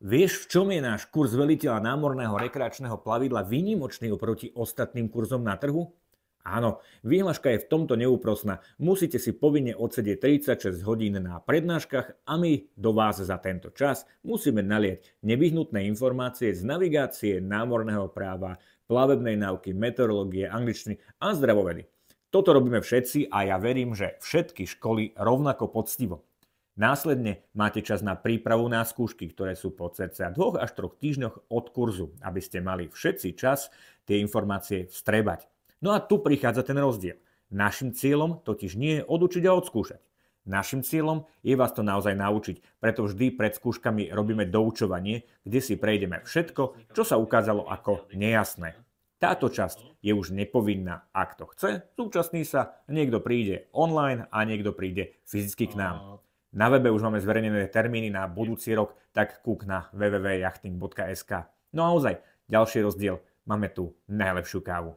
Vieš, v čom je náš kurz veliteľa námorného rekreačného plavidla výnimočný oproti ostatným kurzom na trhu? Áno, výhľaška je v tomto neúprosná. Musíte si povinne odsedieť 36 hodín na prednáškach a my do vás za tento čas musíme naliať nevyhnutné informácie z navigácie, námorného práva, plavebnej náuky, meteorológie, angličtiny a zdravovedy. Toto robíme všetci a ja verím, že všetky školy rovnako poctivo. Následne máte čas na prípravu na skúšky, ktoré sú po cca 2 až 3 týždňoch od kurzu, aby ste mali všetci čas tie informácie vstrebať. No a tu prichádza ten rozdiel. Našim cieľom totiž nie je odučiť a odskúšať. Našim cieľom je vás to naozaj naučiť, preto vždy pred skúškami robíme doučovanie, kde si prejdeme všetko, čo sa ukázalo ako nejasné. Táto časť je už nepovinná. Ak to chce, zúčastní sa, niekto príde online a niekto príde fyzicky k nám. Na webe už máme zverejnené termíny na budúci rok, tak kúk na www.yachting.sk. No a naozaj, ďalší rozdiel, máme tu najlepšiu kávu.